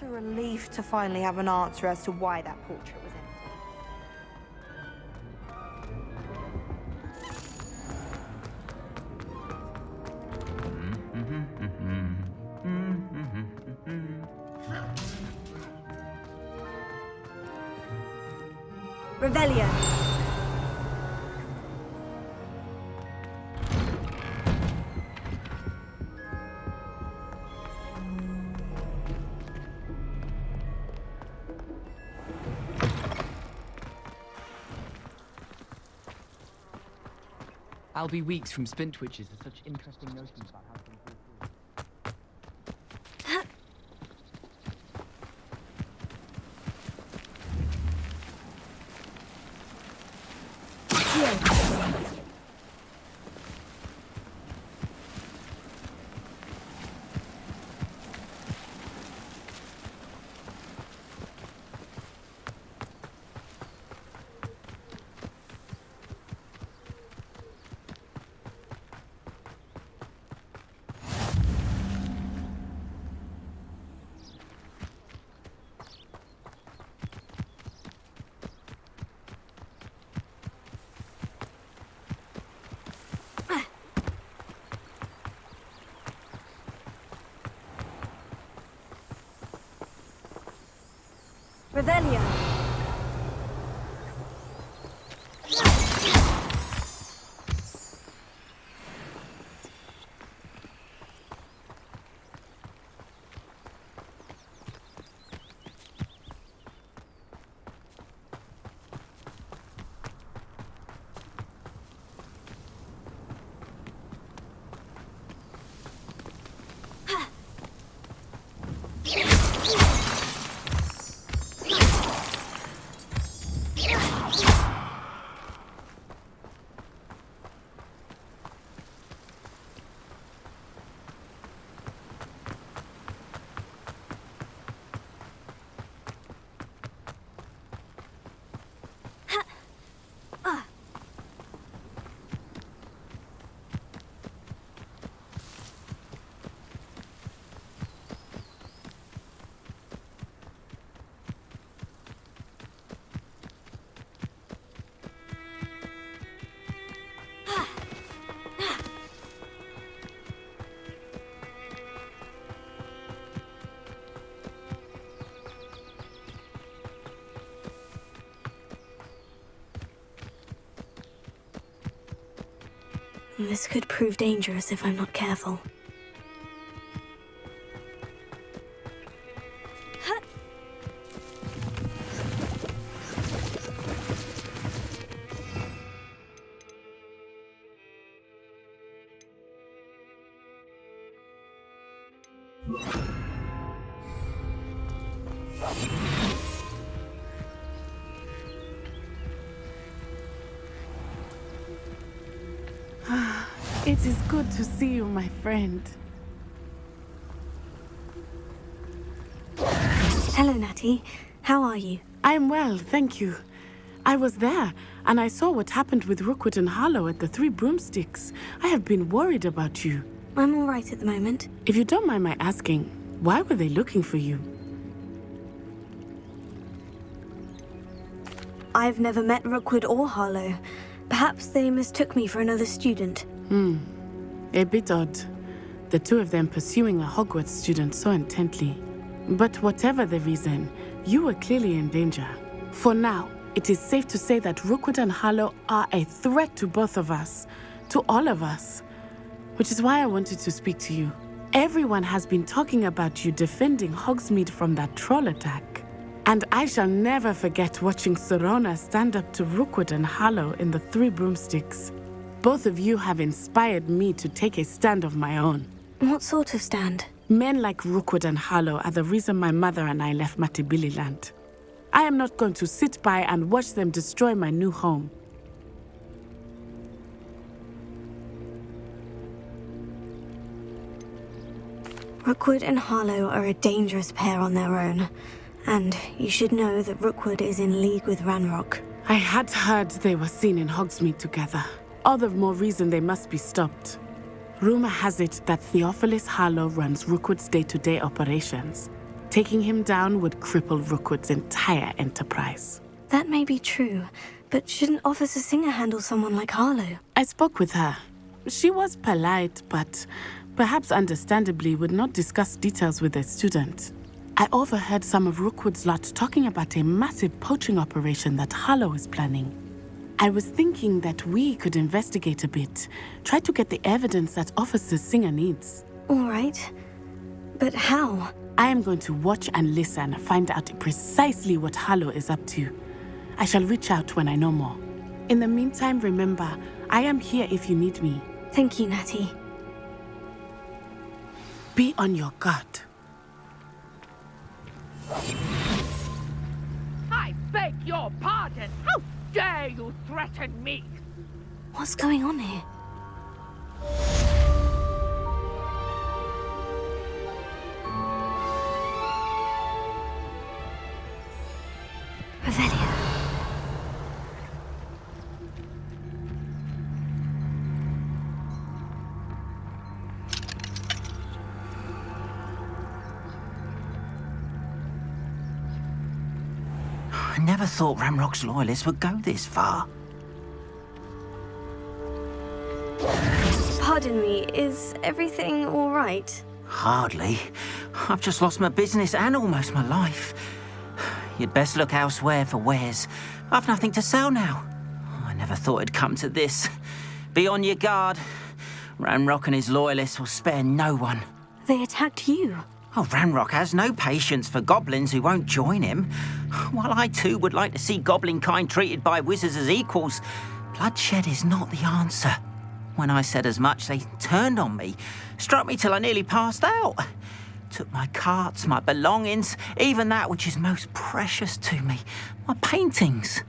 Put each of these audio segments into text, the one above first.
a relief to finally have an answer as to why that portrait was empty. Revelio. I'll be weeks from spin twitches with such interesting notions about how things move forward. Revelio. This could prove dangerous if I'm not careful. It is good to see you, my friend. Hello, Natty. How are you? I'm well, thank you. I was there, and I saw what happened with Rookwood and Harlow at the Three Broomsticks. I have been worried about you. I'm all right at the moment. If you don't mind my asking, why were they looking for you? I've never met Rookwood or Harlow. Perhaps they mistook me for another student. A bit odd. The two of them pursuing a Hogwarts student so intently. But whatever the reason, you were clearly in danger. For now, it is safe to say that Rookwood and Harlow are a threat to both of us. To all of us. Which is why I wanted to speak to you. Everyone has been talking about you defending Hogsmeade from that troll attack. And I shall never forget watching Sirona stand up to Rookwood and Harlow in the Three Broomsticks. Both of you have inspired me to take a stand of my own. What sort of stand? Men like Rookwood and Harlow are the reason my mother and I left Matabeleland. I am not going to sit by and watch them destroy my new home. Rookwood and Harlow are a dangerous pair on their own. And you should know that Rookwood is in league with Ranrock. I had heard they were seen in Hogsmeade together. All the more reason they must be stopped. Rumor has it that Theophilus Harlow runs Rookwood's day-to-day operations. Taking him down would cripple Rookwood's entire enterprise. That may be true, but shouldn't Officer Singer handle someone like Harlow? I spoke with her. She was polite, but perhaps understandably would not discuss details with a student. I overheard some of Rookwood's lot talking about a massive poaching operation that Harlow is planning. I was thinking that we could investigate a bit, try to get the evidence that Officer Singer needs. All right. But how? I am going to watch and listen, find out precisely what Harlow is up to. I shall reach out when I know more. In the meantime, remember, I am here if you need me. Thank you, Natty. Be on your guard. I beg your pardon! How dare you threaten me? What's going on here? Revelio. I never thought Ranrock's loyalists would go this far. Pardon me, is everything all right? Hardly. I've just lost my business and almost my life. You'd best look elsewhere for wares. I've nothing to sell now. I never thought it'd come to this. Be on your guard. Ranrock and his loyalists will spare no one. They attacked you. Oh, Ranrock has no patience for goblins who won't join him. While I too would like to see goblin kind treated by wizards as equals, bloodshed is not the answer. When I said as much, they turned on me, struck me till I nearly passed out. Took my carts, my belongings, even that which is most precious to me, my paintings.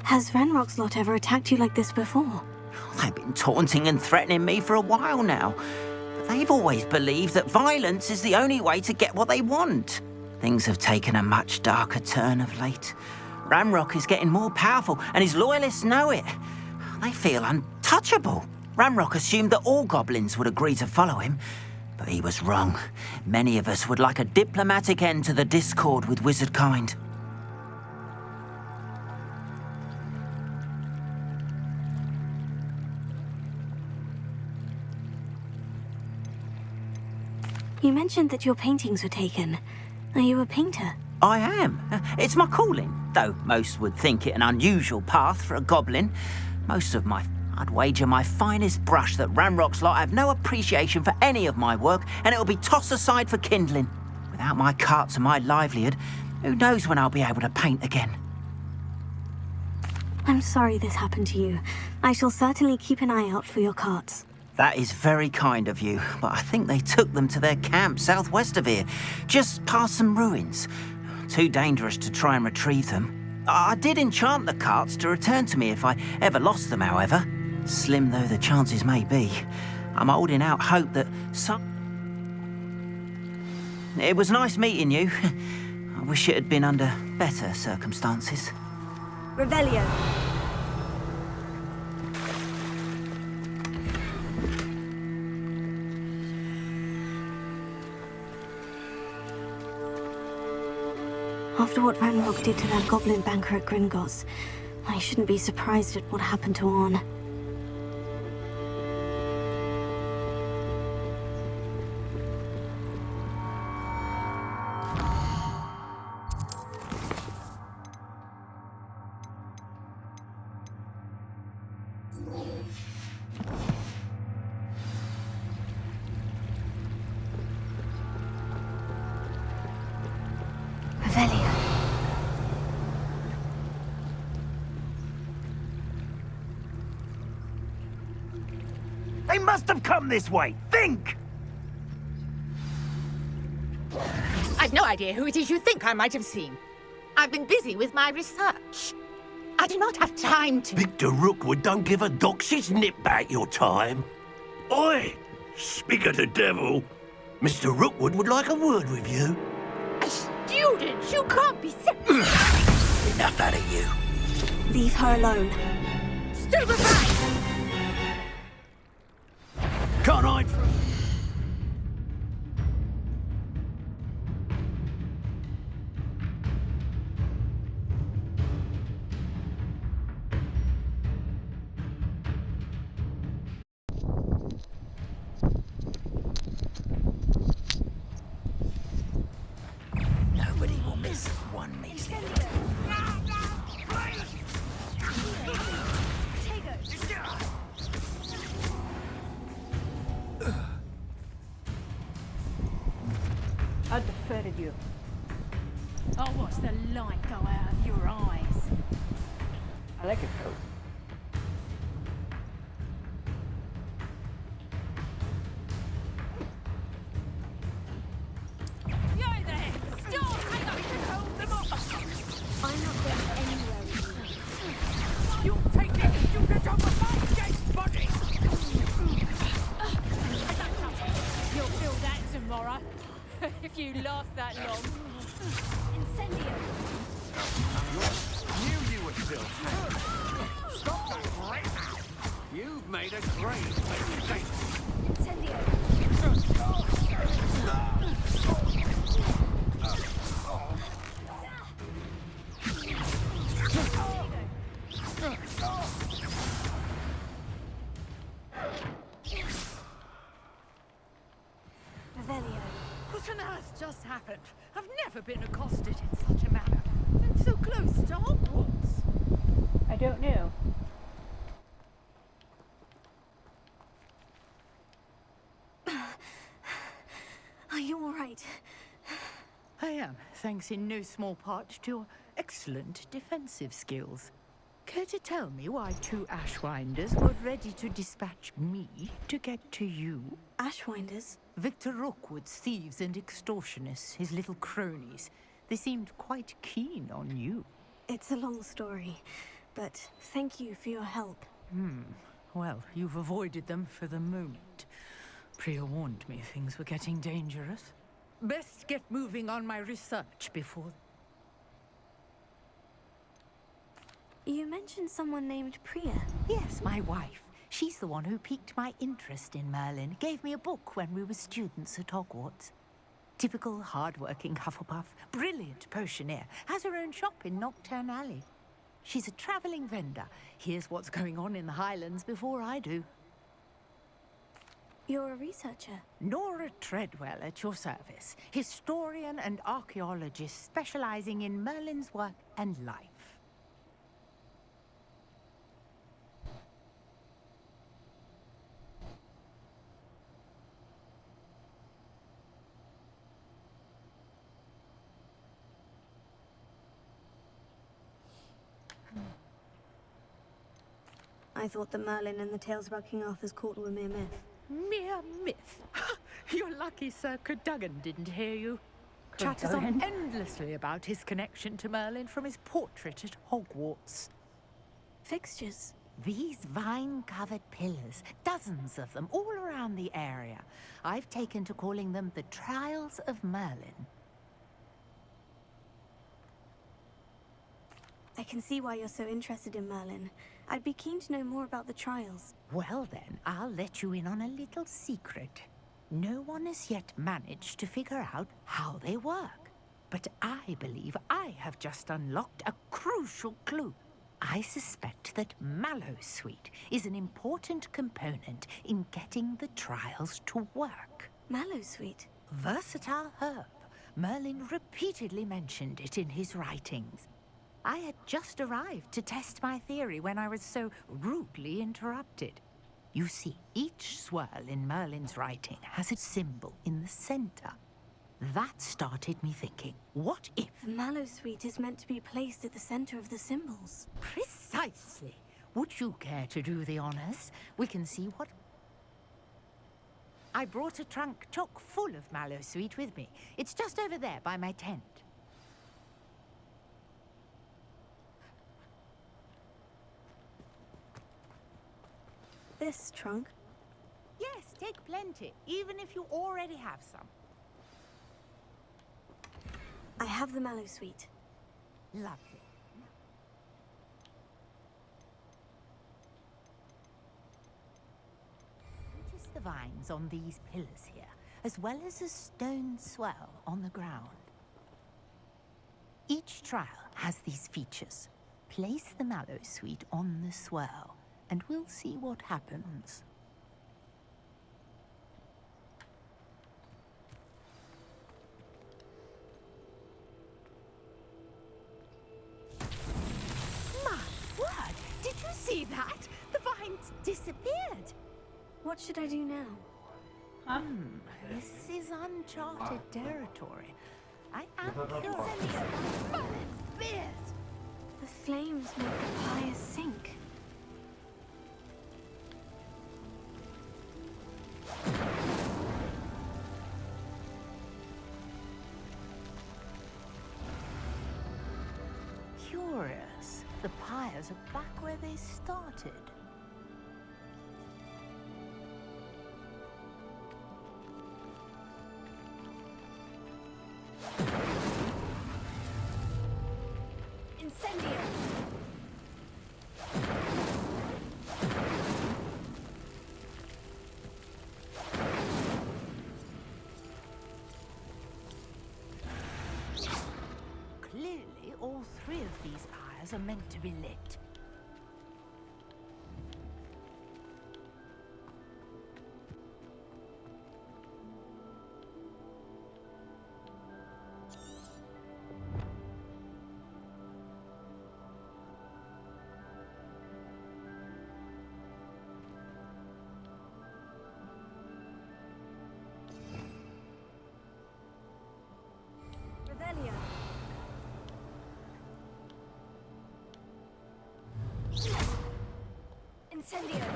Has Ranrock's lot ever attacked you like this before? They've been taunting and threatening me for a while now. But they've always believed that violence is the only way to get what they want. Things have taken a much darker turn of late. Ranrock is getting more powerful, and his loyalists know it. They feel untouchable. Ranrock assumed that all goblins would agree to follow him, but he was wrong. Many of us would like a diplomatic end to the discord with wizard kind. You mentioned that your paintings were taken. Are you a painter? I am. It's my calling, though most would think it an unusual path for a goblin. I'd wager my finest brush that Ranrock's lot have no appreciation for any of my work, and it'll be tossed aside for kindling. Without my carts and my livelihood, who knows when I'll be able to paint again? I'm sorry this happened to you. I shall certainly keep an eye out for your carts. That is very kind of you, but I think they took them to their camp southwest of here, just past some ruins. Too dangerous to try and retrieve them. I did enchant the carts to return to me if I ever lost them, however. Slim though the chances may be, I'm holding out hope that some... It was nice meeting you. I wish it had been under better circumstances. Revelio. After what Ranrock did to that goblin banker at Gringotts, I shouldn't be surprised at what happened to Orn. Revelio. They must have come this way. Think! I've no idea who it is you think I might have seen. I've been busy with my research. I do not have time to... Victor Rookwood don't give a doxy's nip back your time. Oi! Speak of the devil. Mr. Rookwood would like a word with you. A student? You can't be sick. Enough out of you. Leave her alone. Stupefy! Can't hide from... Nobody will miss one meeting. I defer to you. I'll watch the light go out of your eyes. I like it though. You there! Stop! I got to hold them off! I'm not going anywhere with you. You take this student off of my dead body! You'll feel that tomorrow. If you last that long. Incendio. Knew you were still there. Stop that right now. You've made a great mistake. Incendio. Revelio. What on earth just happened? I've never been accosted in such a manner. And so close to Hogwarts. I don't know. Are you all right? I am, thanks in no small part to your excellent defensive skills. Care to tell me why two Ashwinders were ready to dispatch me to get to you? Ashwinders? Victor Rookwood's thieves and extortionists, his little cronies. They seemed quite keen on you. It's a long story, but thank you for your help. Well, you've avoided them for the moment. Priya warned me things were getting dangerous. Best get moving on my research before... You mentioned someone named Priya. Yes, my wife. She's the one who piqued my interest in Merlin. Gave me a book when we were students at Hogwarts. Typical hard-working Hufflepuff, brilliant potioneer, has her own shop in Knockturn Alley. She's a travelling vendor. Hears what's going on in the Highlands before I do. You're a researcher. Nora Treadwell at your service. Historian and archaeologist specialising in Merlin's work and life. I thought that Merlin and the tales about King Arthur's court were mere myth. Mere myth? You're lucky Sir Cadogan didn't hear you. Chatters on endlessly about his connection to Merlin from his portrait at Hogwarts. Fixtures? These vine-covered pillars, dozens of them, all around the area. I've taken to calling them the Trials of Merlin. I can see why you're so interested in Merlin. I'd be keen to know more about the trials. Well then, I'll let you in on a little secret. No one has yet managed to figure out how they work. But I believe I have just unlocked a crucial clue. I suspect that Mallowsweet is an important component in getting the trials to work. Mallowsweet? Versatile herb. Merlin repeatedly mentioned it in his writings. I had just arrived to test my theory when I was so rudely interrupted. You see, each swirl in Merlin's writing has a symbol in the center. That started me thinking, what if... The Mallowsweet is meant to be placed at the center of the symbols. Precisely. Would you care to do the honors? We can see what... I brought a trunk chock full of Mallowsweet with me. It's just over there by my tent. this trunk? Yes, take plenty, even if you already have some. I have the Mallow Suite. Lovely. Notice the vines on these pillars here, as well as a stone swell on the ground. Each trial has these features. Place the Mallow Suite on the swell, and we'll see what happens. My word! Did you see that? The vines disappeared! What should I do now? This is uncharted territory. I am curious about Merlin's beard. The flames make the pyre sink. Curious. The pyres are back where they started. Incendio! Clearly, all three of these pyres are meant to be lit. Revelio! Incendio!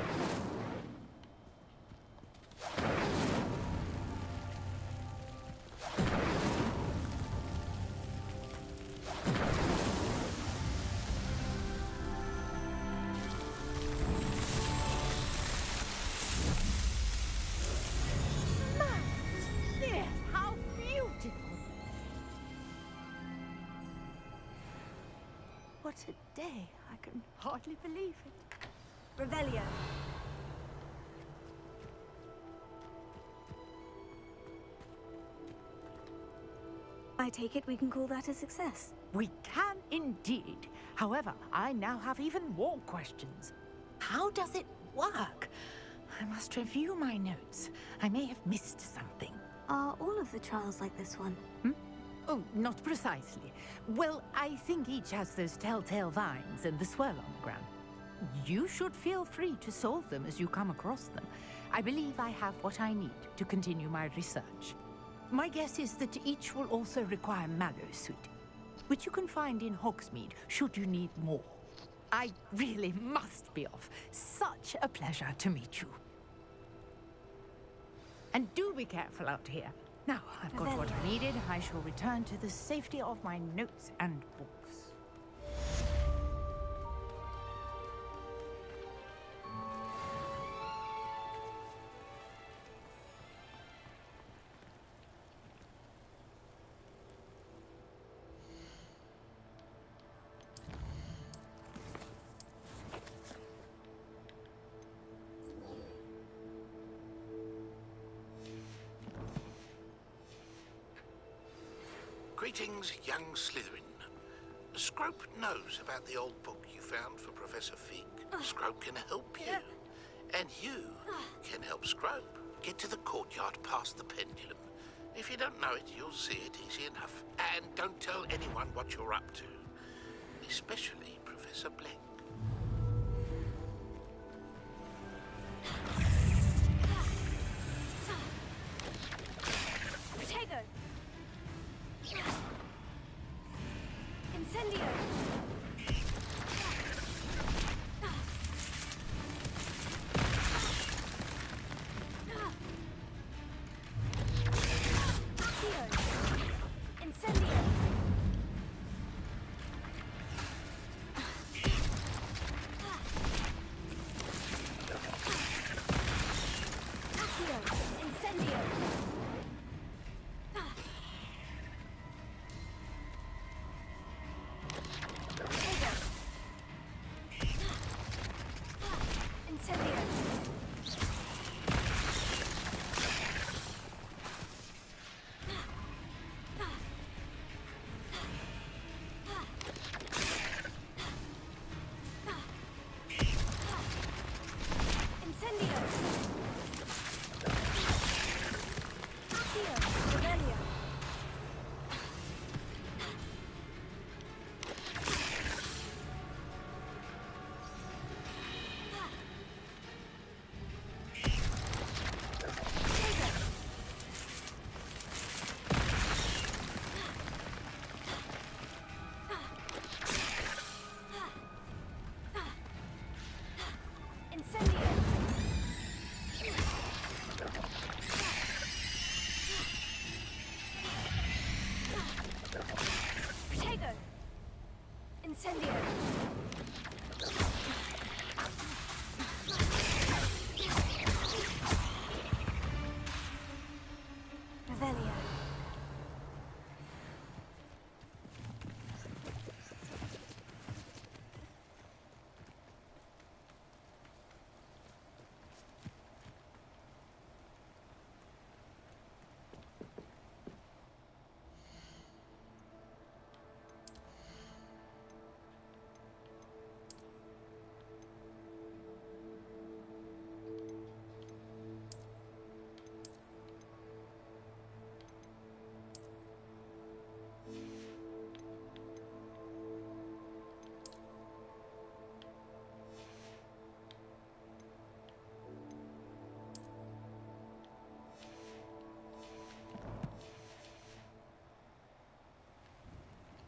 Yes, how beautiful! What a day! I can hardly believe it. Revelio! I take it we can call that a success. We can indeed. However, I now have even more questions. How does it work? I must review my notes. I may have missed something. Are all of the trials like this one? Oh, not precisely. Well, I think each has those telltale vines and the swirl on the ground. You should feel free to solve them as you come across them. I believe I have what I need to continue my research. My guess is that each will also require Mallow Suite, which you can find in Hogsmeade should you need more. I really must be off. Such a pleasure to meet you. And do be careful out here. Now, I've got what I needed. I shall return to the safety of my notes and books. Greetings, young Slytherin. Scrope knows about the old book you found for Professor Fig. Scrope can help you. And you can help Scrope get to the courtyard past the pendulum. If you don't know it, you'll see it easy enough. And don't tell anyone what you're up to. Especially Professor Blank. Protego! Incendio! Accio! Incendio! Incendio! Revelio.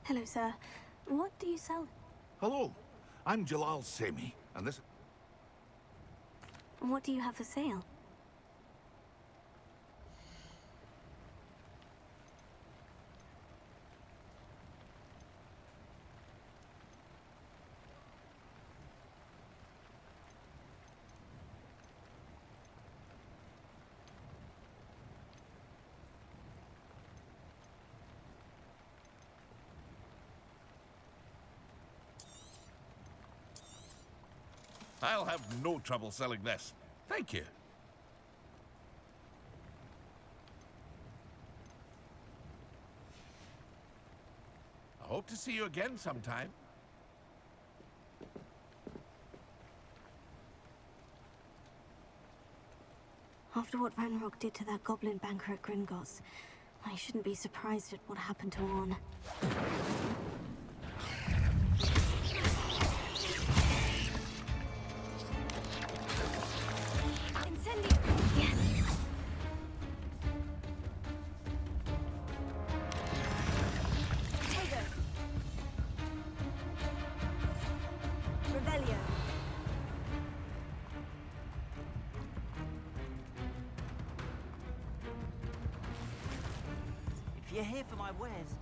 Hello, sir. What do you sell? Hello, I'm Jalal Semi, and this... What do you have for sale? I'll have no trouble selling this. Thank you. I hope to see you again sometime. After what Ranrock did to that goblin banker at Gringotts, I shouldn't be surprised at what happened to Orn. Incendio! Yes! Tego! Revelio! If you're here for my wares,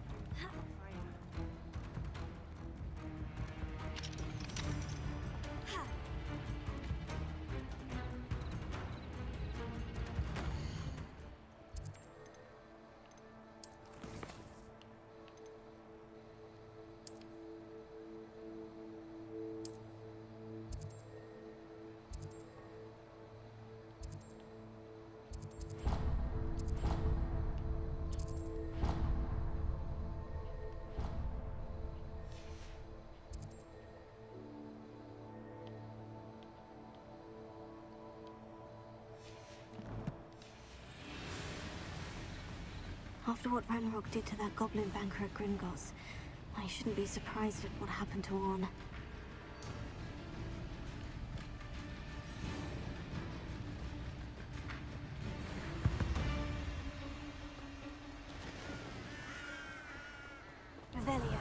After what Ranrock did to that goblin banker at Gringotts, I shouldn't be surprised at what happened to Orn. Revelio.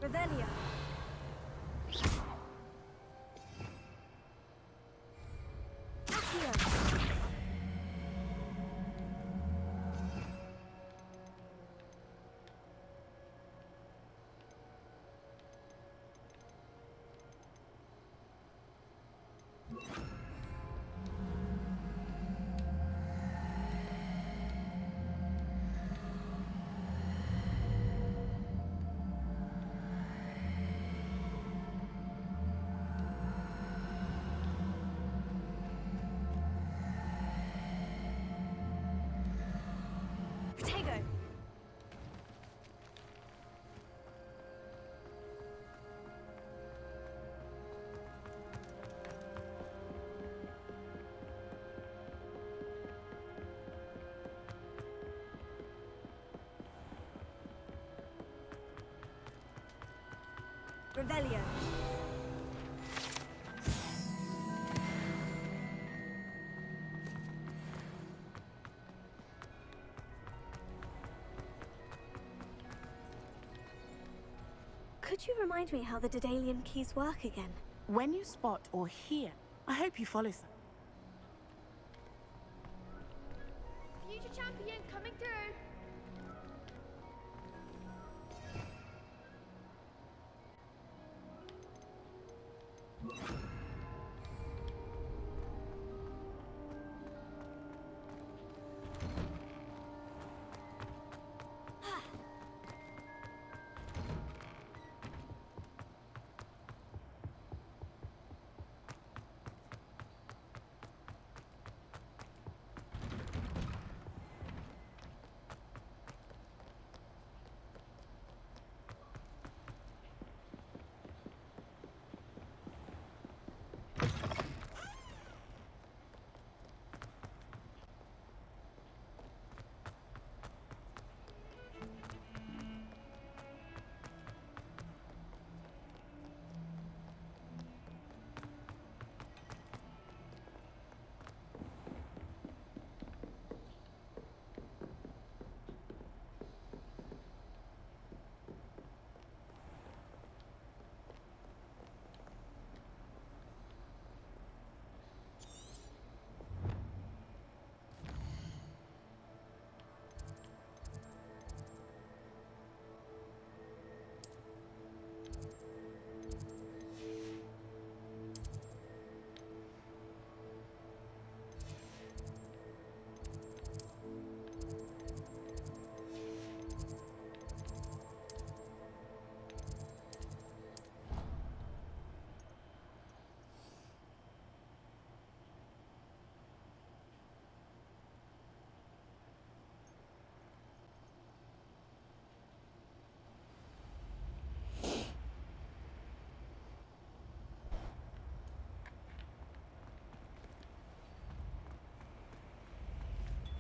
Revelio. Accio. Revelio. Could you remind me how the Daedalian keys work again? When you spot or hear, I hope you follow some. Future champion coming through.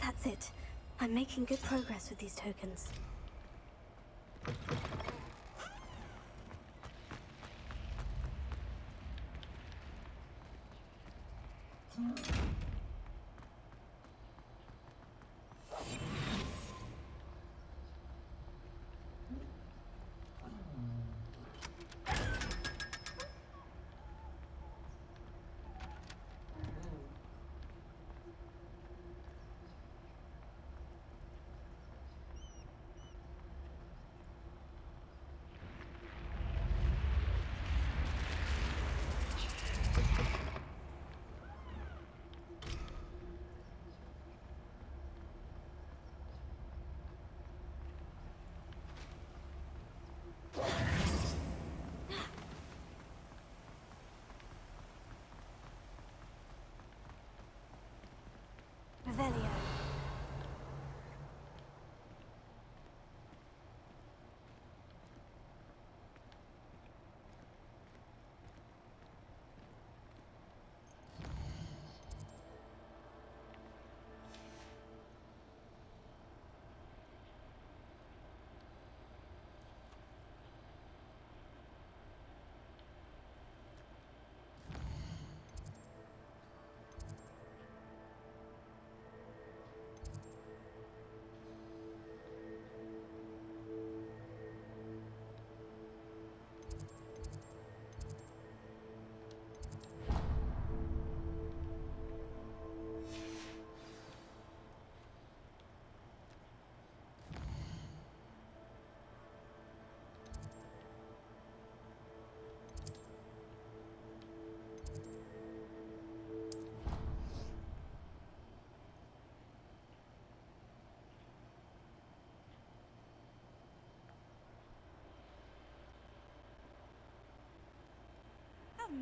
That's it. I'm making good progress with these tokens. Revelio.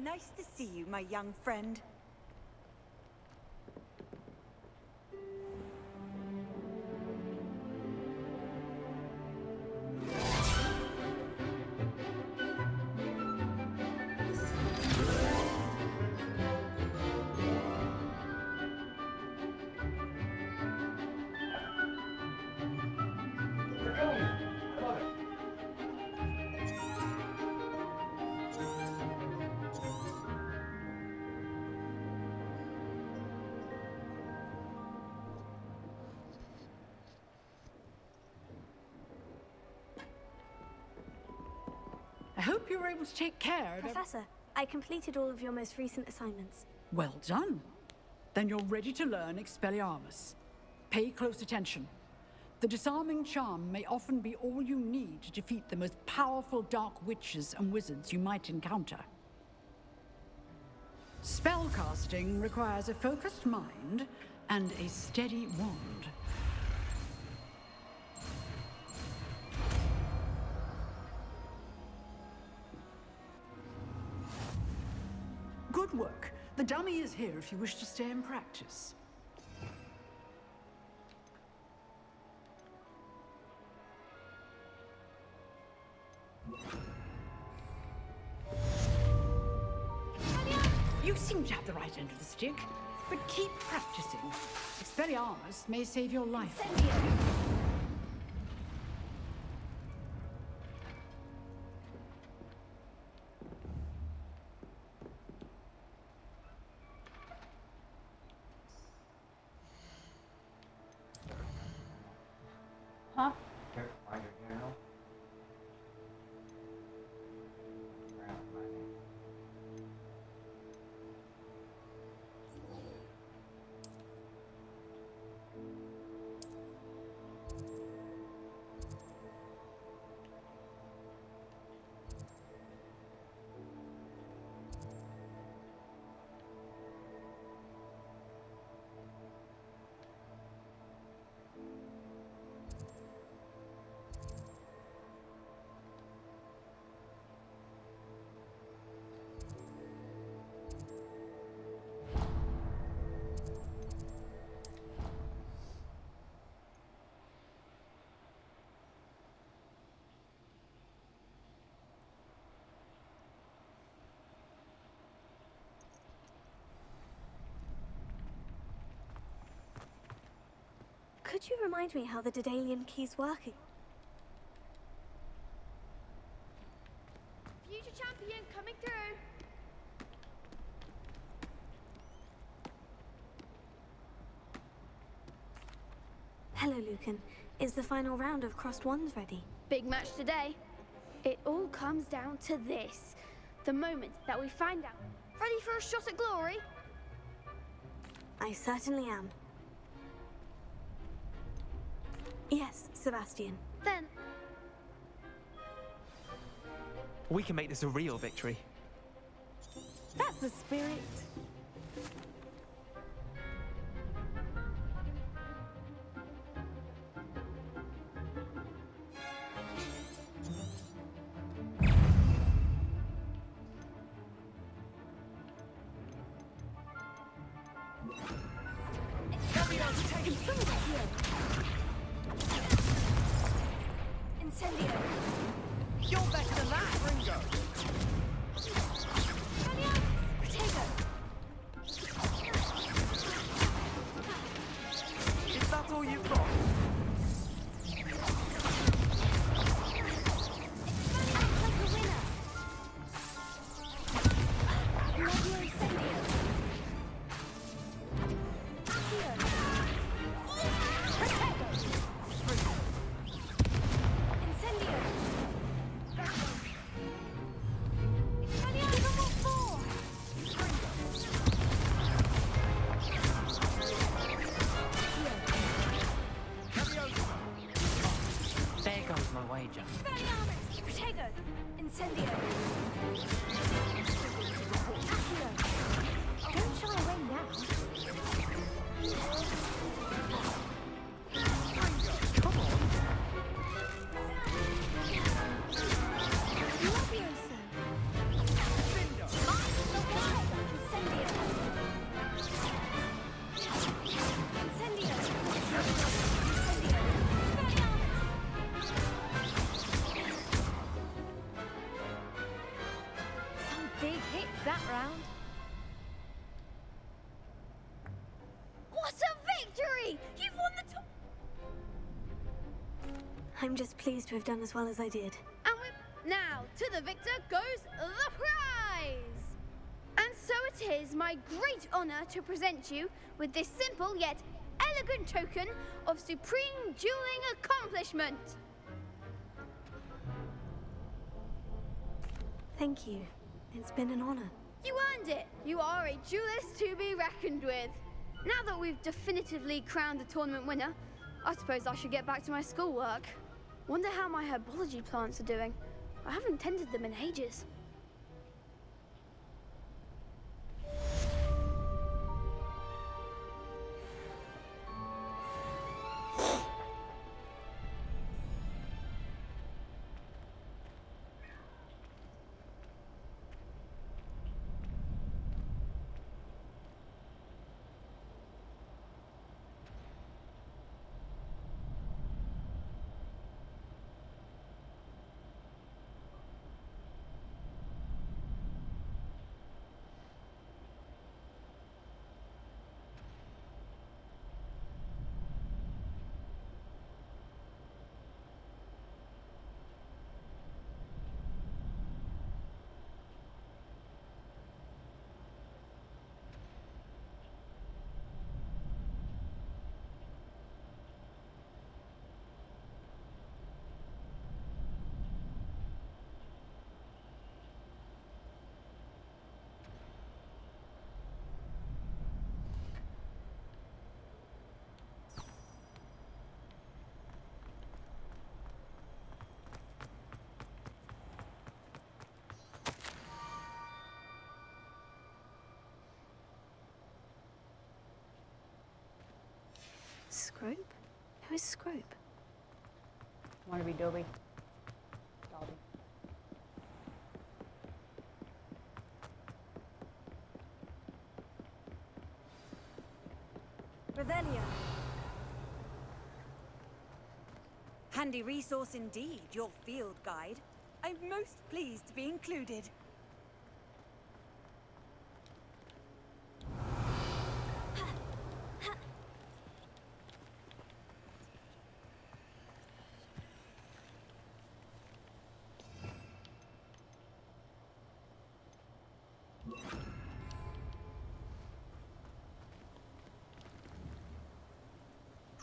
Nice to see you, my young friend. I hope you were able to take care of Professor, I completed all of your most recent assignments. Well done. Then you're ready to learn Expelliarmus. Pay close attention. The disarming charm may often be all you need to defeat the most powerful dark witches and wizards you might encounter. Spellcasting requires a focused mind and a steady wand. Good work. The dummy is here if you wish to stay and practice. You seem to have the right end of the stick, but keep practicing. Expelliarmus may save your life. Huh? Could you remind me how the Daedalian key's working? Future champion coming through. Hello, Lucan. Is the final round of Crossed Wands ready? Big match today. It all comes down to this. The moment that we find out. Ready for a shot at glory? I certainly am. Yes, Sebastian. Then, We can make this a real victory. That's the spirit. Incendio. You're better than that, Ringo. Potato. Is that all you've got? Act like a winner. Medio Incendio. Accio. Potato. Incendio. Give 'em all four. There goes my wager. Expelliarmus. Protego. Incendio. Accio. Don't shy away now. Come on. Leviosa. Incendio. Incendio. Incendio. Some big hits that round. What a victory! You've won the top. I'm just pleased to have done as well as I did. And now, to the victor goes the prize! And so it is my great honor to present you with this simple yet elegant token of supreme dueling accomplishment. Thank you. It's been an honor. You earned it! You are a duelist to be reckoned with. Now that we've definitively crowned the tournament winner, I suppose I should get back to my schoolwork. Wonder how my herbology plants are doing. I haven't tended them in ages. Scrope? Who is Scrope? Want to be Dobby? Dobby. Revelio. Handy resource indeed, your field guide. I'm most pleased to be included.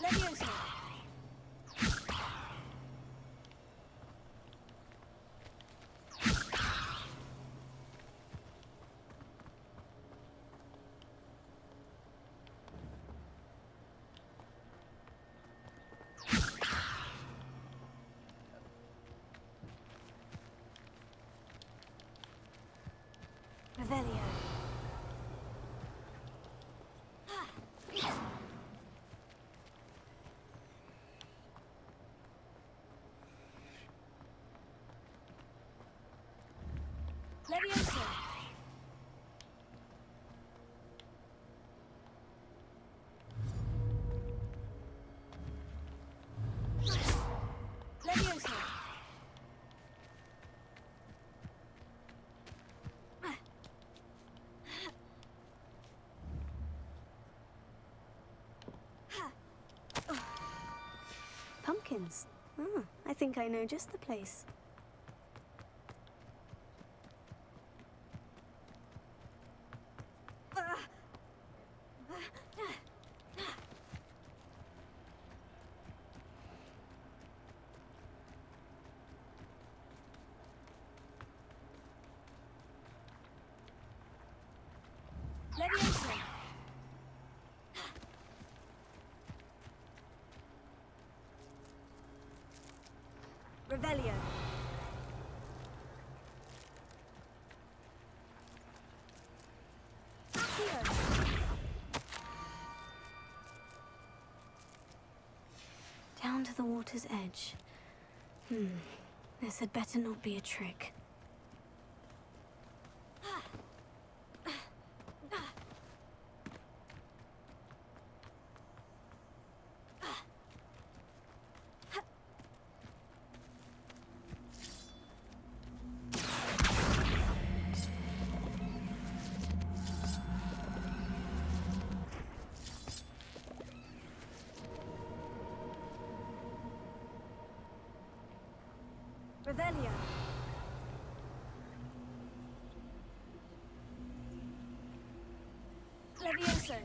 Leviosa. Revelio. Leviosa. Leviosa. Pumpkins. Ah, I think I know just the place. Leviosa. Revelio. Down to the water's edge. This had better not be a trick. Revelio. Levioso.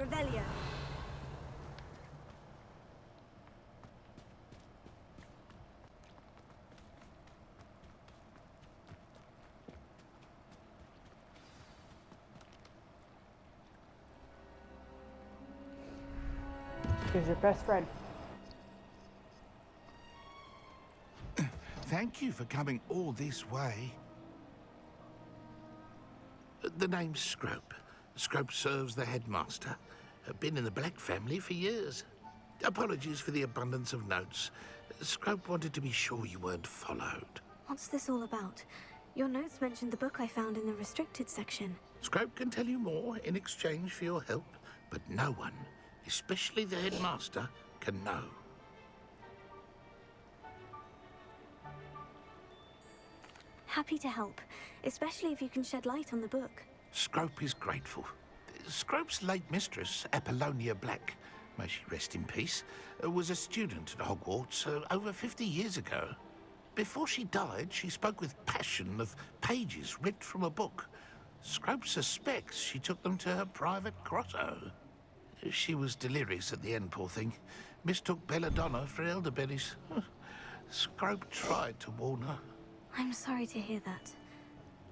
Revelio. Who's your best friend? Thank you for coming all this way. The name's Scrope. Scrope serves the headmaster. Been in the Black family for years. Apologies for the abundance of notes. Scrope wanted to be sure you weren't followed. What's this all about? Your notes mentioned the book I found in the restricted section. Scrope can tell you more in exchange for your help, but no one, especially the headmaster, can know. Happy to help, especially if you can shed light on the book. Scrope is grateful. Scrope's late mistress, Apollonia Black, may she rest in peace, was a student at Hogwarts over 50 years ago. Before she died, she spoke with passion of pages ripped from a book. Scrope suspects she took them to her private grotto. She was delirious at the end, poor thing. Mistook belladonna for elderberries. Scrope tried to warn her. I'm sorry to hear that.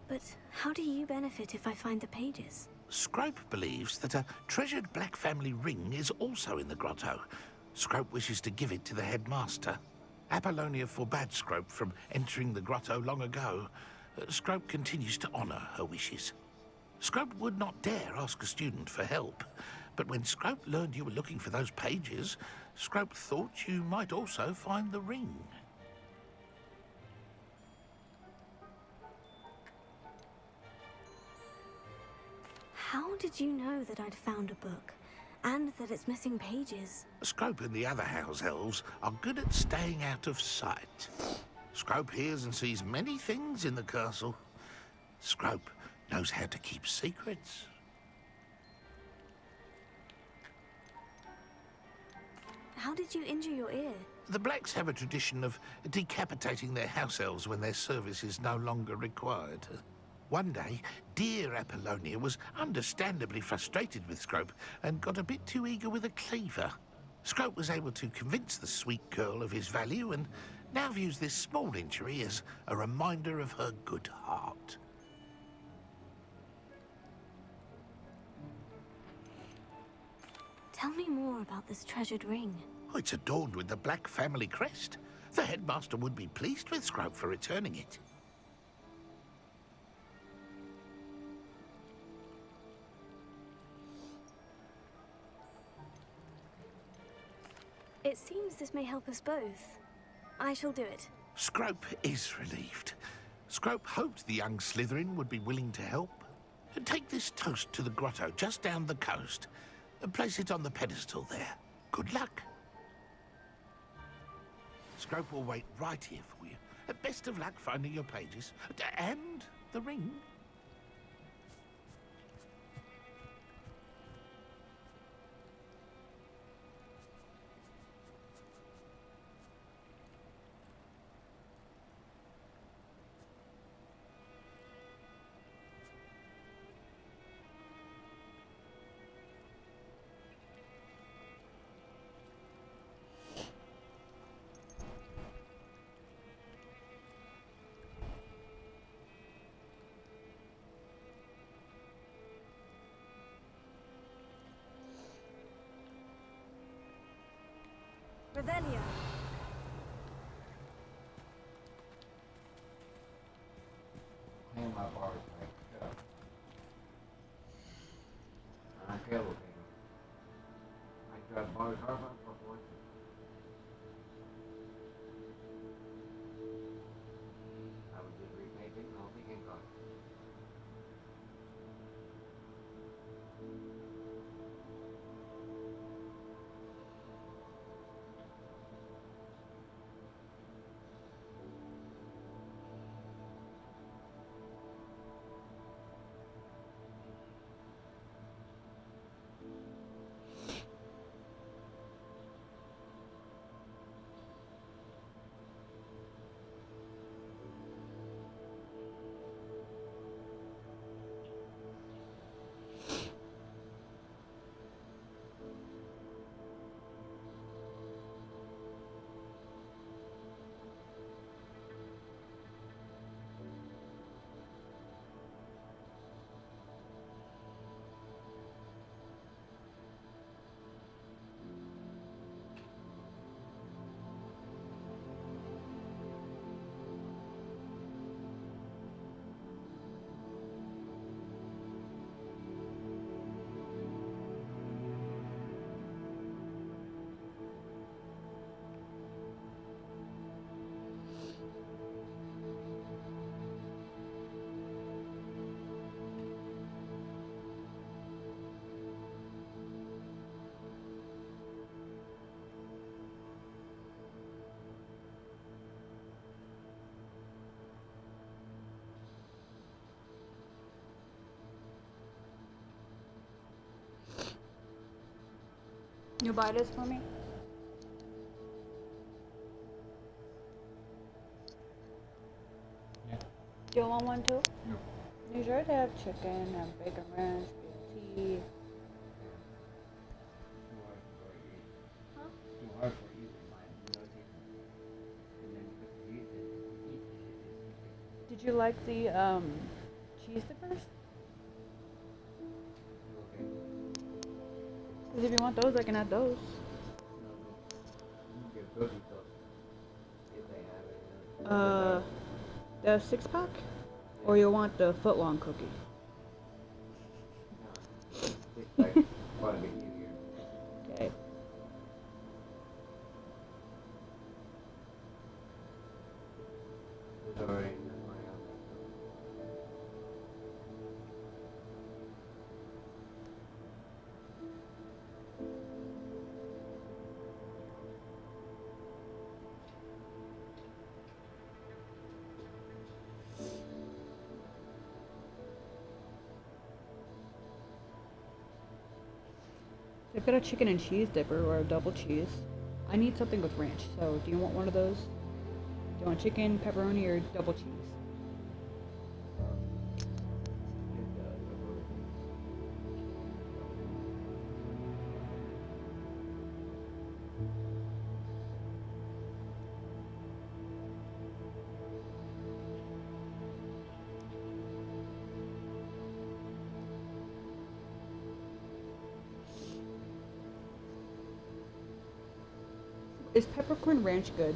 But how do you benefit if I find the pages? Scrope believes that a treasured Black family ring is also in the grotto. Scrope wishes to give it to the headmaster. Apollonia forbade Scrope from entering the grotto long ago. Scrope continues to honor her wishes. Scrope would not dare ask a student for help, but when Scrope learned you were looking for those pages, Scrope thought you might also find the ring. How did you know that I'd found a book, and that it's missing pages? Scrope and the other house elves are good at staying out of sight. Scrope hears and sees many things in the castle. Scrope knows how to keep secrets. How did you injure your ear? The Blacks have a tradition of decapitating their house elves when their service is no longer required. One day, dear Apollonia was understandably frustrated with Scrope and got a bit too eager with a cleaver. Scrope was able to convince the sweet girl of his value and now views this small injury as a reminder of her good heart. Tell me more about this treasured ring. Oh, it's adorned with the Black family crest. The headmaster would be pleased with Scrope for returning it. It seems this may help us both. I shall do it. Scrope is relieved. Scrope hoped the young Slytherin would be willing to help. Take this toast to the grotto just down the coast. Place it on the pedestal there. Good luck. Scrope will wait right here for you. Best of luck finding your pages. And the ring. Revelio. Clean my bars back. Shut up. I don't care what they do. I drive bars hard for boys. I was just repainting the whole thing in color. You buy this for me? Yeah. Do you want one too? No. These sure they have chicken, have bacon ranch, BLT. Huh? Too hard for you to find nothing. And then put the cheese in. Eat it. Did you like the cheese dippers? Okay. Because if you want those, I can add those. You get cookies though. If they have it. The 6-pack? Or you want the footlong cookie? No. It's like quite a bit easier. Okay. It's already in my house. They've got a chicken and cheese dipper or a double cheese. I need something with ranch, so do you want one of those? Do you want chicken, pepperoni, or double cheese? Is peppercorn ranch good?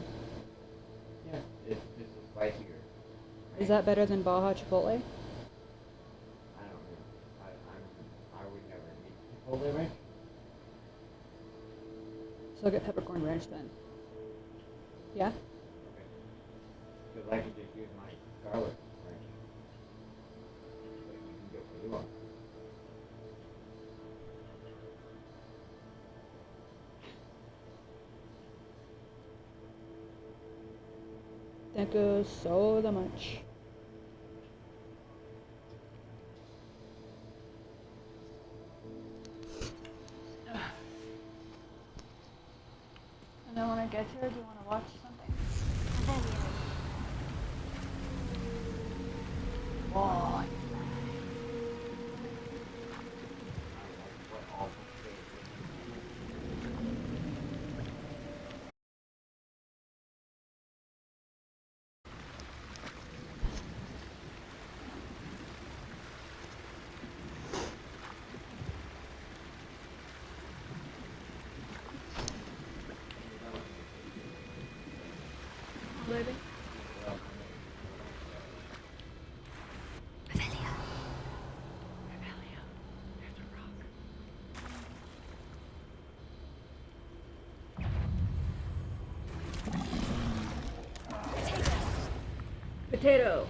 Yeah, it's spicier. Is that better than Baja Chipotle? I don't know. I would never eat Chipotle ranch. So I'll get peppercorn ranch then. Yeah? Okay. Because I could just use my garlic ranch. But you can get what you want. Thank you so much. And then when I get here, do you want to watch something? Oh. Baby. Potato.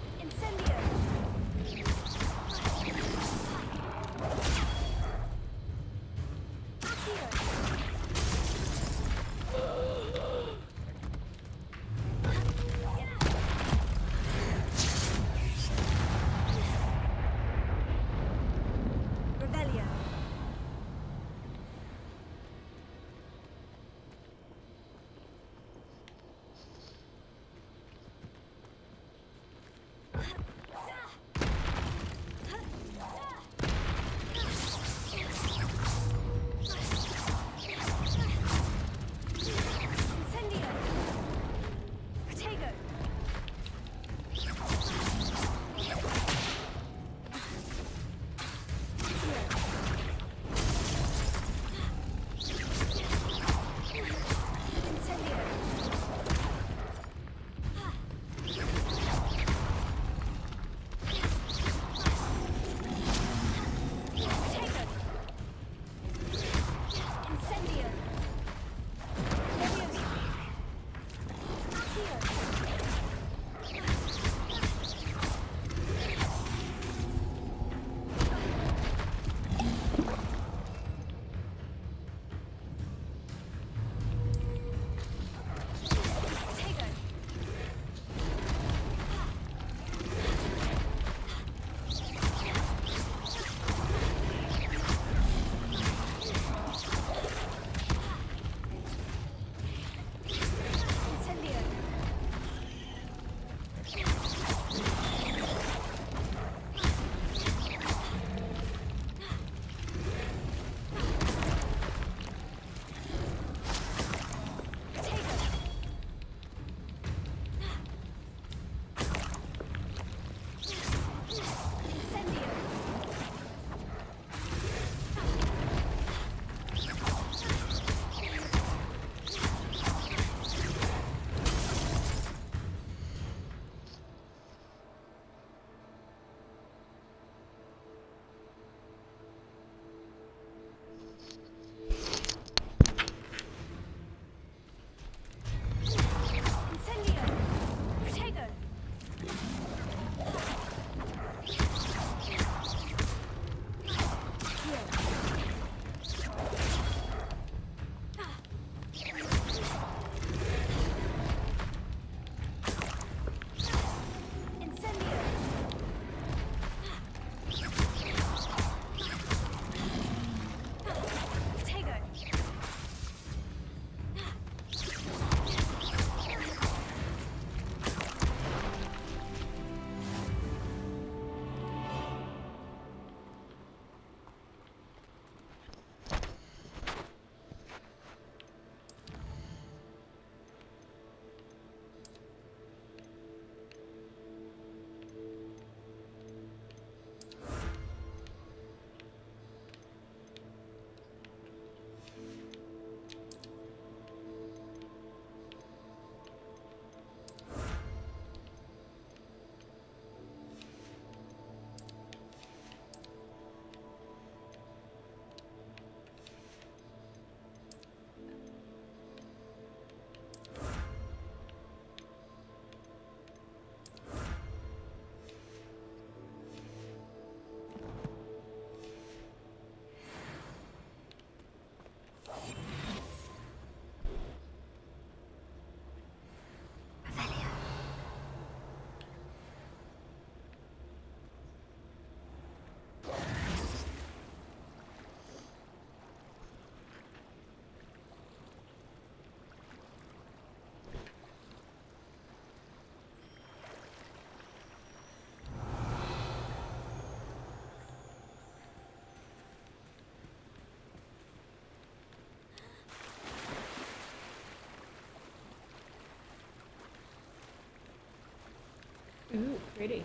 pretty.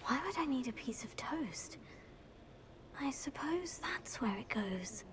Why would I need a piece of toast? I suppose that's where it goes.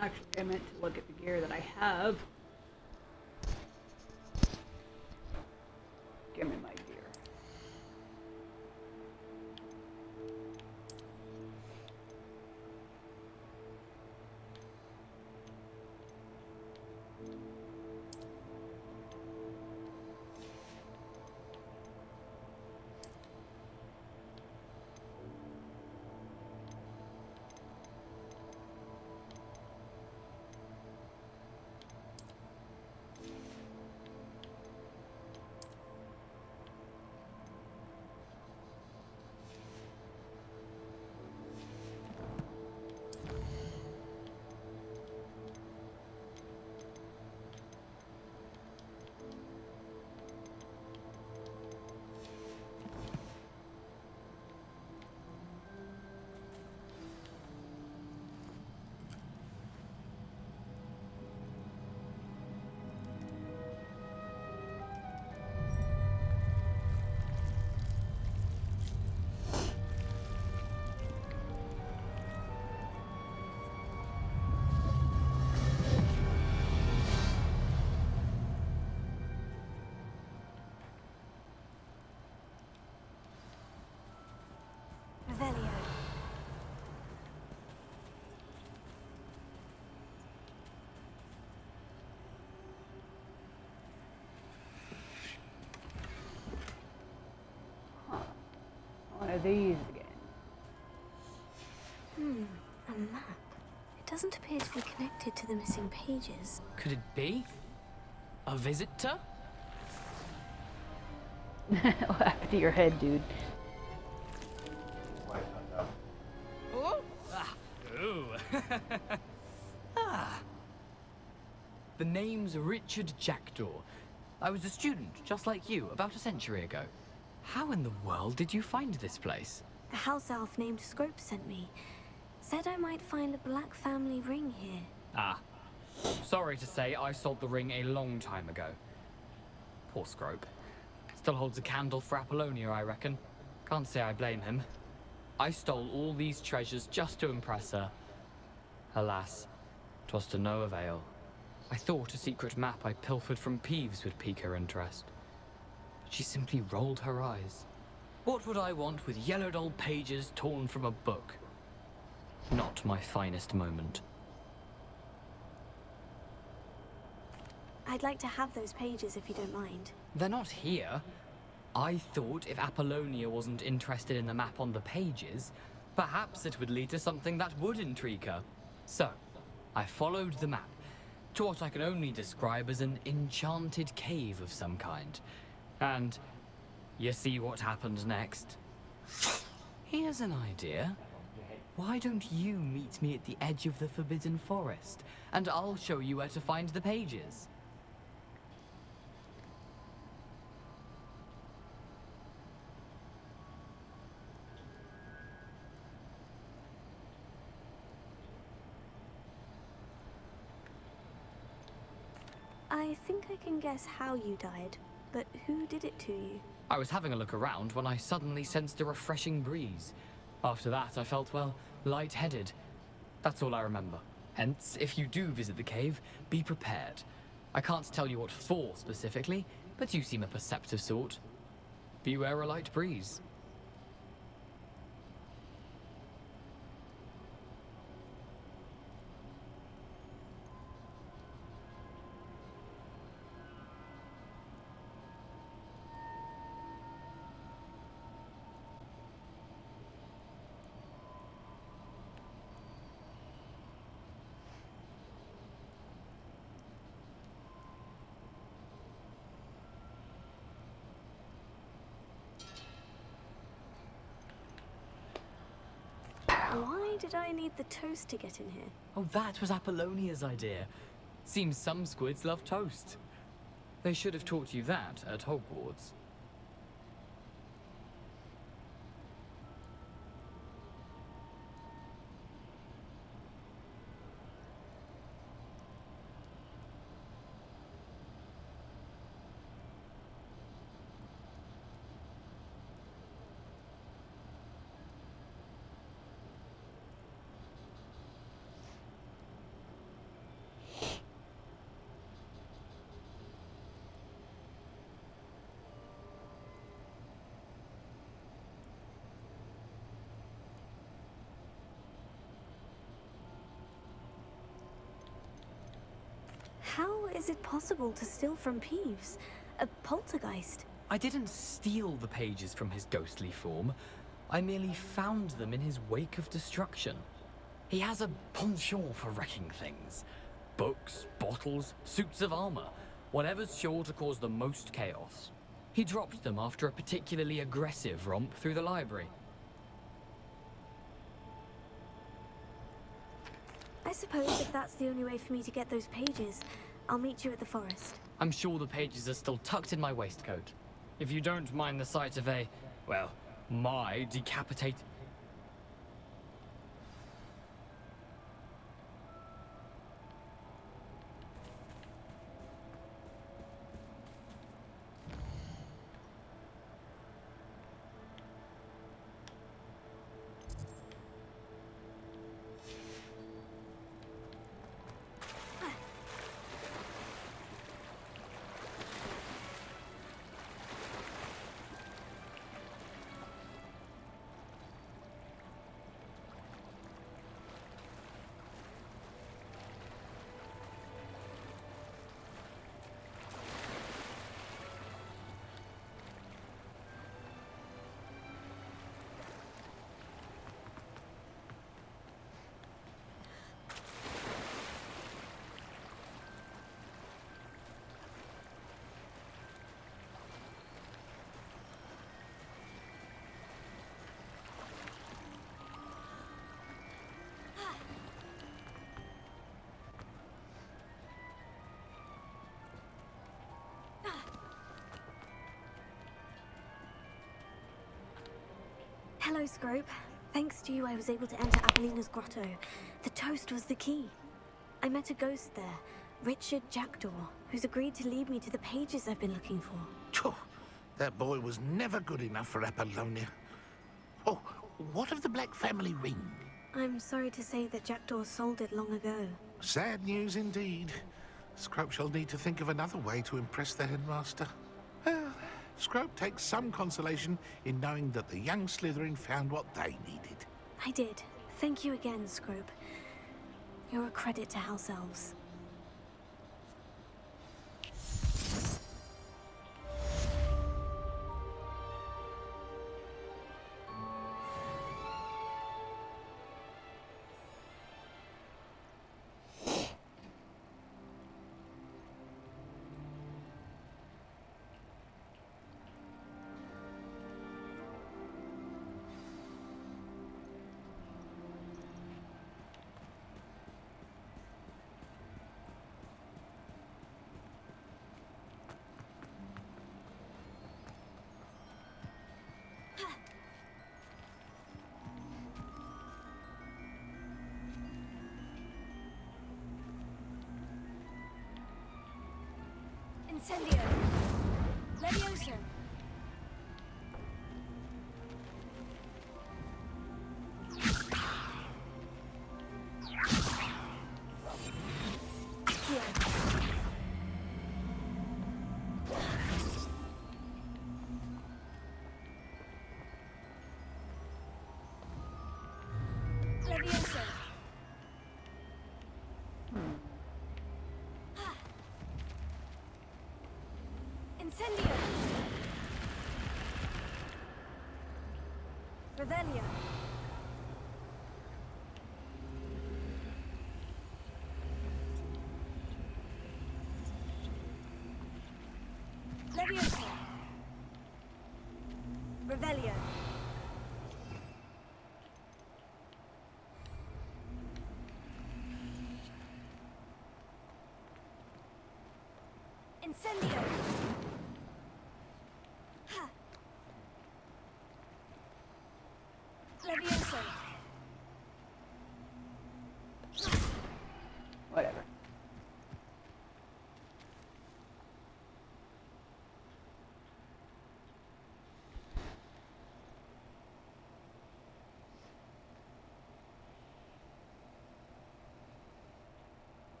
Actually, I meant to look at the gear that I have. Give me my gear. Revelio. One of these again. A map. It doesn't appear to be connected to the missing pages. Could it be? A visitor? What happened to your head, dude? Oh! Ah. Ooh. Ah. The name's Richard Jackdaw. I was a student, just like you, about a century ago. How in the world did you find this place? A house elf named Scrope sent me. Said I might find a black family ring here. Ah. Sorry to say, I sold the ring a long time ago. Poor Scrope. Still holds a candle for Apollonia, I reckon. Can't say I blame him. I stole all these treasures just to impress her. Alas, 'twas to no avail. I thought a secret map I pilfered from Peeves would pique her interest. But she simply rolled her eyes. What would I want with yellowed old pages torn from a book? Not my finest moment. I'd like to have those pages if you don't mind. They're not here. I thought if Apollonia wasn't interested in the map on the pages, perhaps it would lead to something that would intrigue her. So, I followed the map to what I can only describe as an enchanted cave of some kind. And you see what happened next? Here's an idea. Why don't you meet me at the edge of the Forbidden Forest, and I'll show you where to find the pages? I think I can guess how you died, but who did it to you? I was having a look around when I suddenly sensed a refreshing breeze. After that, I felt, well, lightheaded. That's all I remember. Hence, if you do visit the cave, be prepared. I can't tell you what for specifically, but you seem a perceptive sort. Beware a light breeze. did I need the toast to get in here? Oh, that was Apollonia's idea. Seems some squids love toast. They should have taught you that at Hogwarts. How is it possible to steal from Peeves? A poltergeist? I didn't steal the pages from his ghostly form. I merely found them in his wake of destruction. He has a penchant for wrecking things. Books, bottles, suits of armor, whatever's sure to cause the most chaos. He dropped them after a particularly aggressive romp through the library. I suppose if that's the only way for me to get those pages, I'll meet you at the forest. I'm sure the pages are still tucked in my waistcoat. If you don't mind the sight of a, well, my decapitate... Hello, Scrope. Thanks to you, I was able to enter Apollina's grotto. The toast was the key. I met a ghost there, Richard Jackdaw, who's agreed to lead me to the pages I've been looking for. Phew, that boy was never good enough for Apollonia. Oh, what of the Black family ring? I'm sorry to say that Jackdaw sold it long ago. Sad news indeed. Scrope shall need to think of another way to impress the headmaster. Well, Scrope takes some consolation in knowing that the young Slytherin found what they needed. I did. Thank you again, Scrope. You're a credit to House Elves. Incendio. Leviosa. Leviosa. Incendio! Revelio! Leviosa! Revelio! Levioso! Whatever.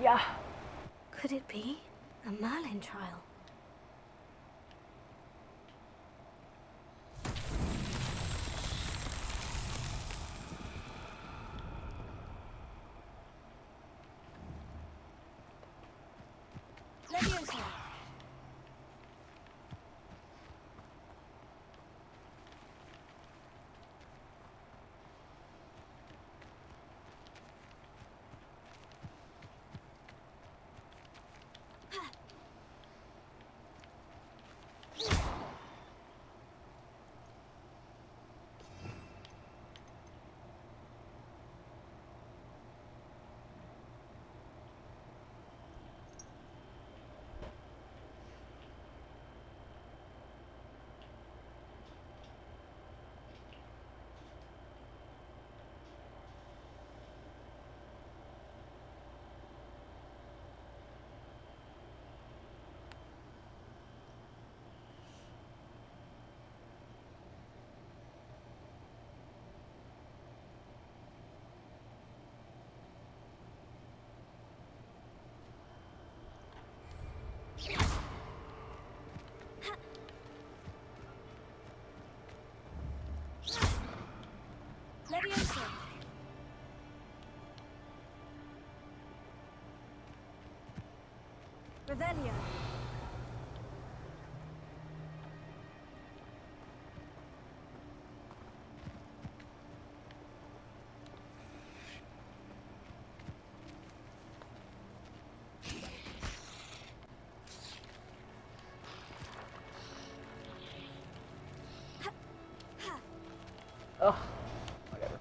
Yeah. Could it be a Merlin trial? Levioso! Levioso! Revelio! Ugh. Whatever.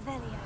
Revelio.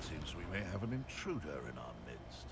Seems we may have an intruder in our midst.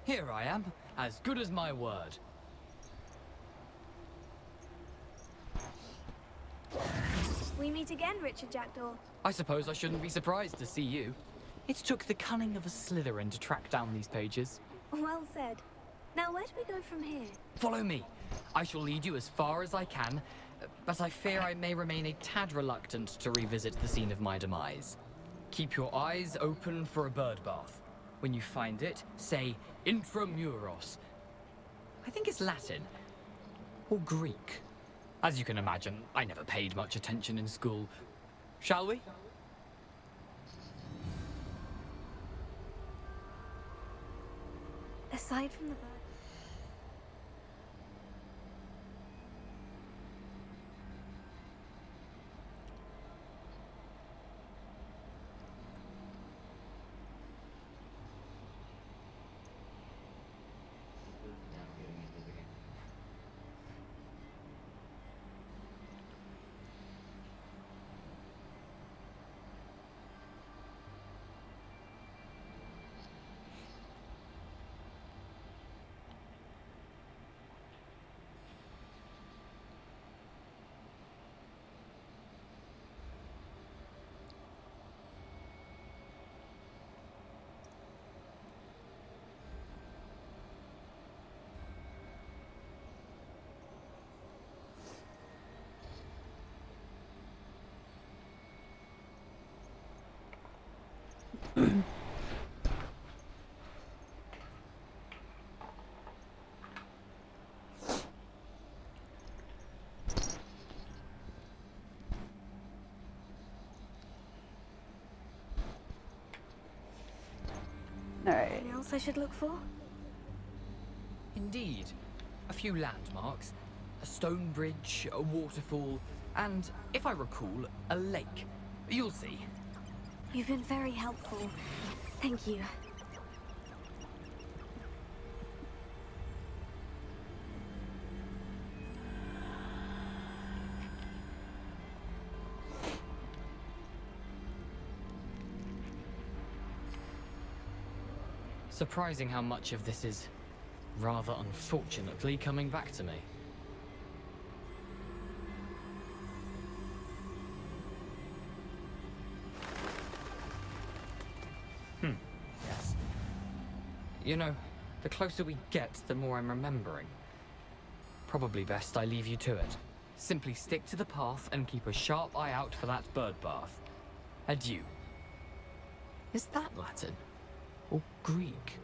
Here I am, as good as my word. We meet again, Richard Jackdaw. I suppose I shouldn't be surprised to see you. It took the cunning of a Slytherin to track down these pages. Well said. Now, where do we go from here? Follow me. I shall lead you as far as I can, but I fear I may remain a tad reluctant to revisit the scene of my demise. Keep your eyes open for a bird bath. When you find it, say Intramuros. I think it's Latin. Or Greek. As you can imagine, I never paid much attention in school. Shall we? Aside from the bird. Anything else I should look for? Indeed. A few landmarks. A stone bridge, a waterfall, and, if I recall, a lake. You'll see. You've been very helpful. Thank you. Surprising how much of this is, rather unfortunately, coming back to me. Yes. You know, the closer we get, the more I'm remembering. Probably best I leave you to it. Simply stick to the path and keep a sharp eye out for that bird bath. Adieu. Is that Latin? Or Greek?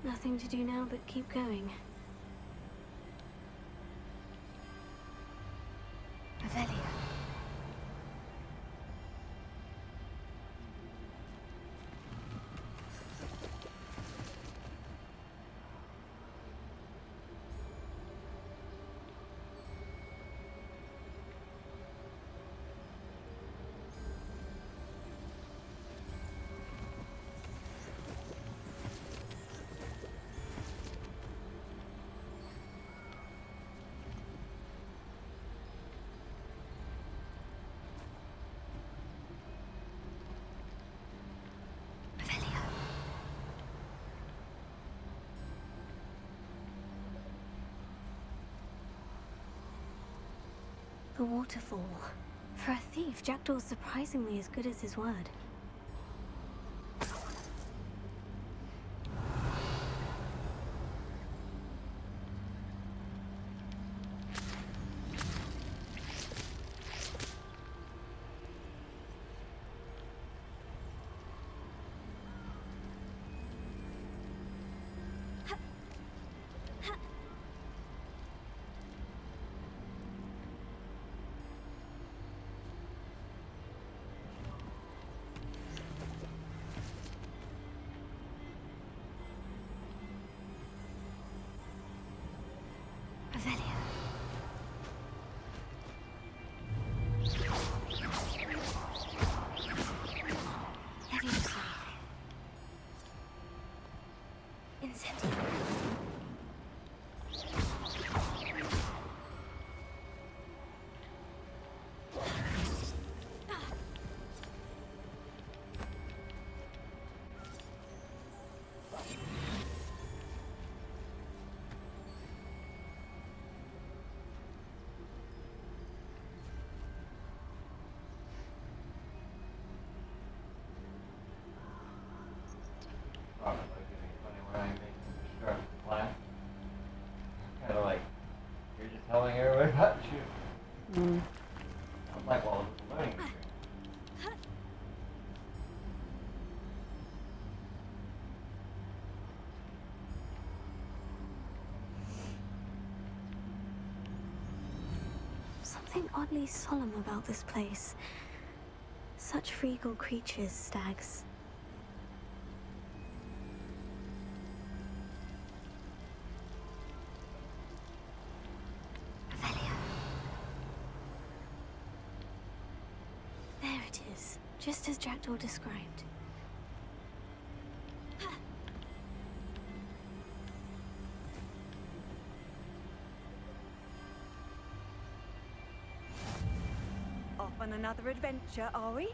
Nothing to do now but keep going. Revelio. The waterfall. For a thief, Jackdaw's surprisingly as good as his word. something oddly solemn about this place. Such regal creatures, stags. Revelio. There it is, just as Jackdaw described. Off on another adventure, are we?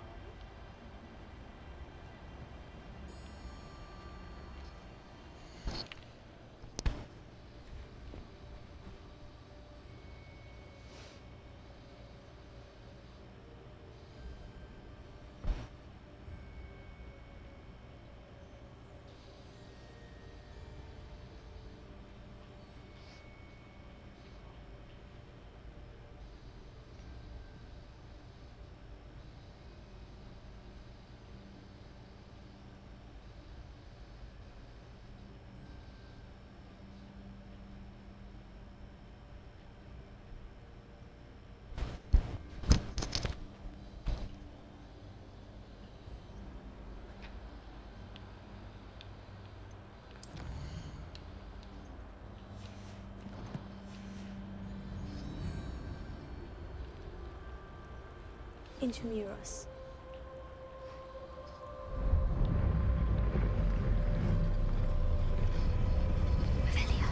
Intramuros. Revelio.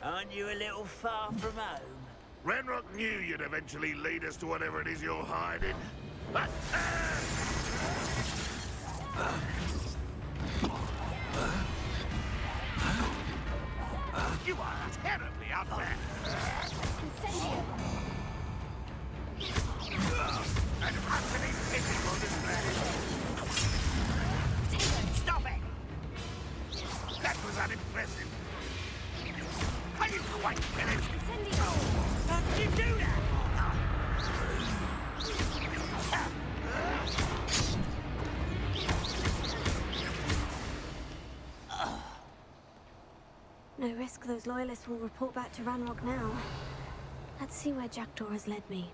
Aren't you a little far from home? Ranrock knew you'd eventually lead us to whatever it is you're hiding. You are terribly out there. An utterly pitiful display. Stop it! That was unimpressive. Are you quite finished? How did you do that? No risk those loyalists will report back to Ranrock now. Let's see where Jackdaw has led me.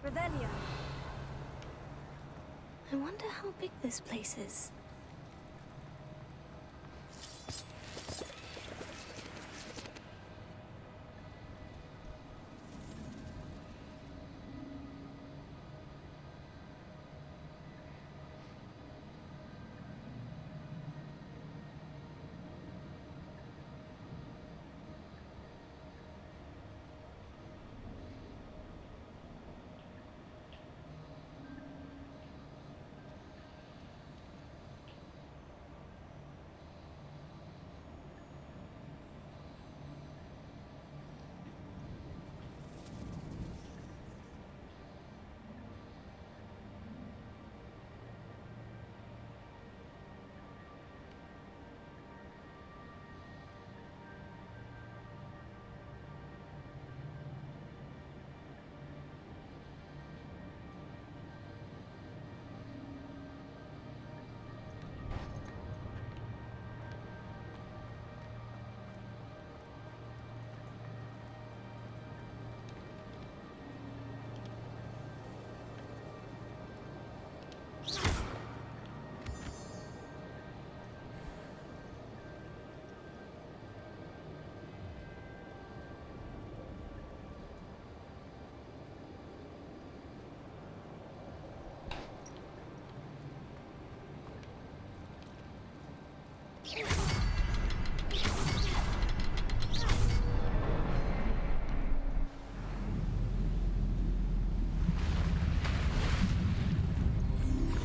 Revelio. I wonder how big this place is.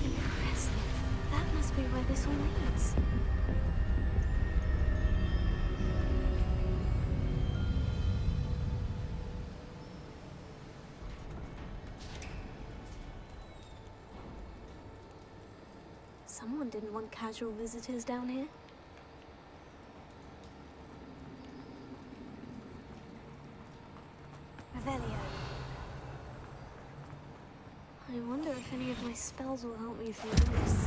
Impressive. Someone didn't want casual visitors down here. Revelio. I wonder if any of my spells will help me through this.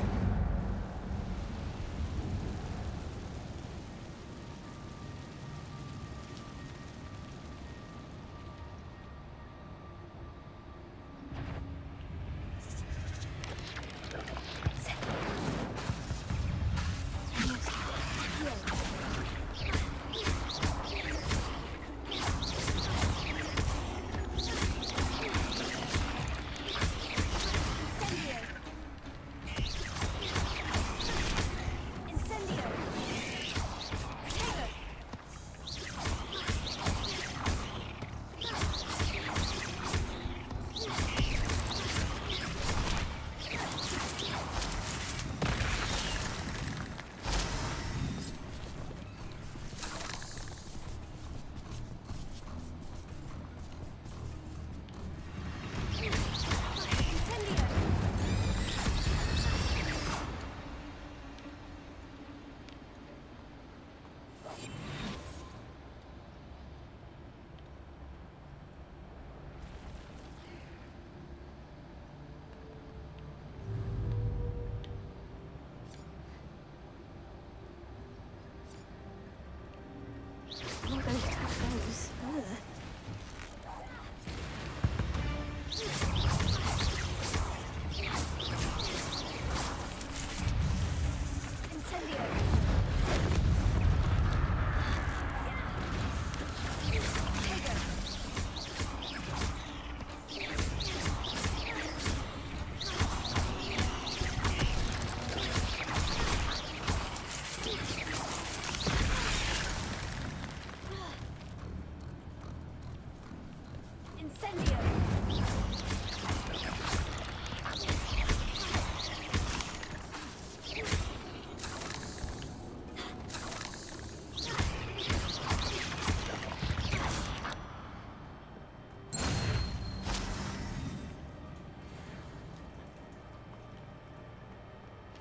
I'm not going to touch those. Ugh.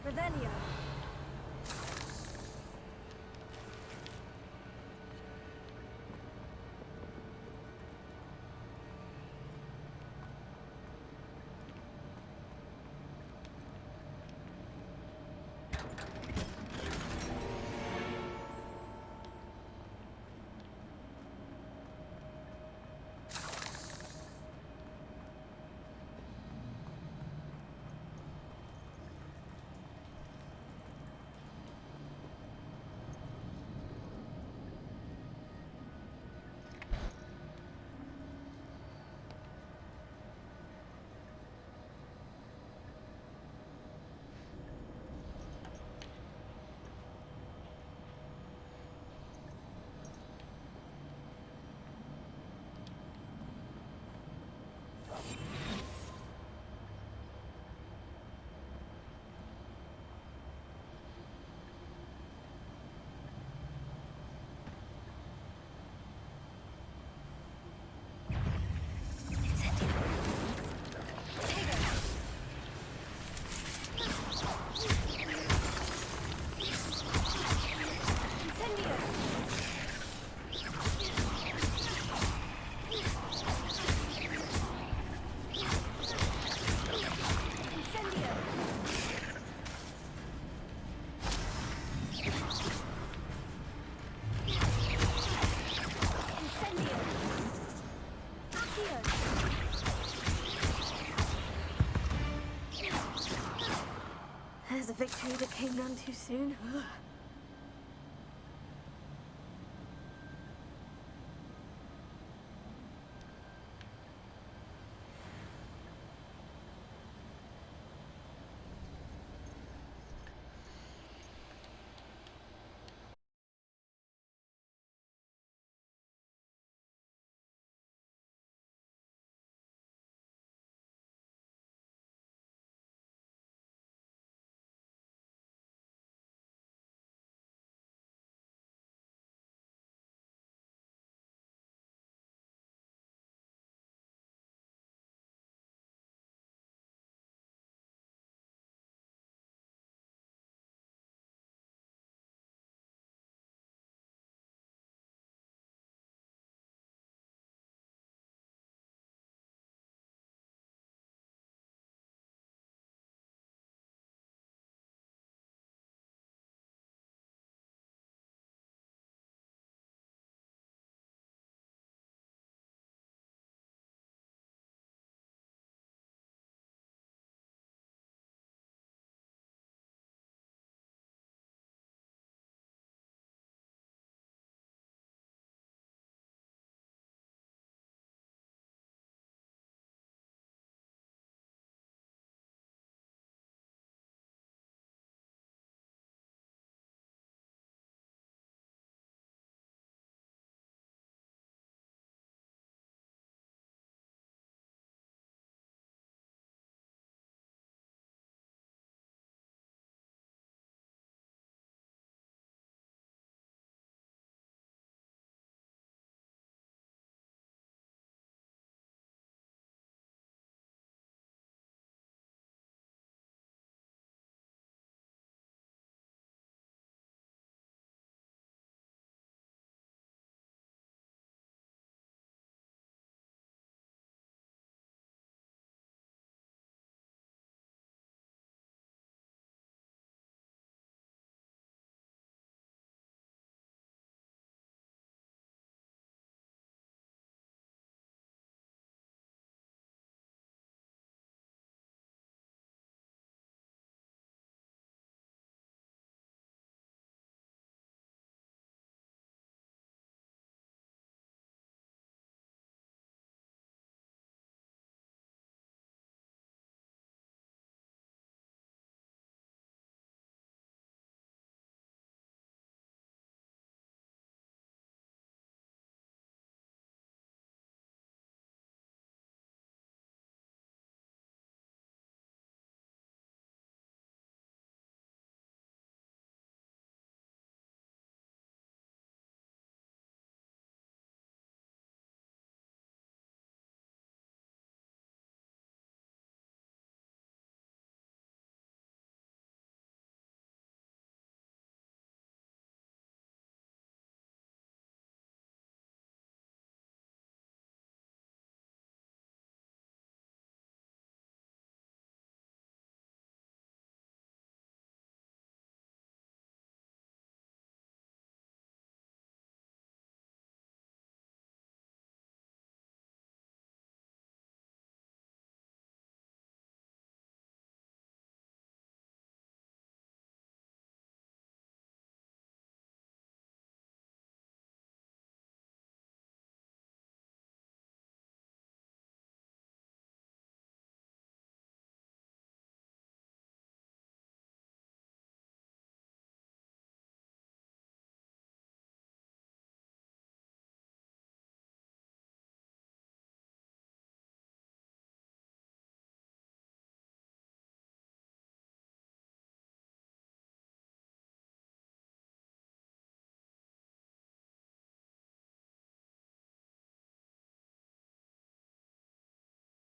Revelio. There's a victory that came none too soon. Ugh.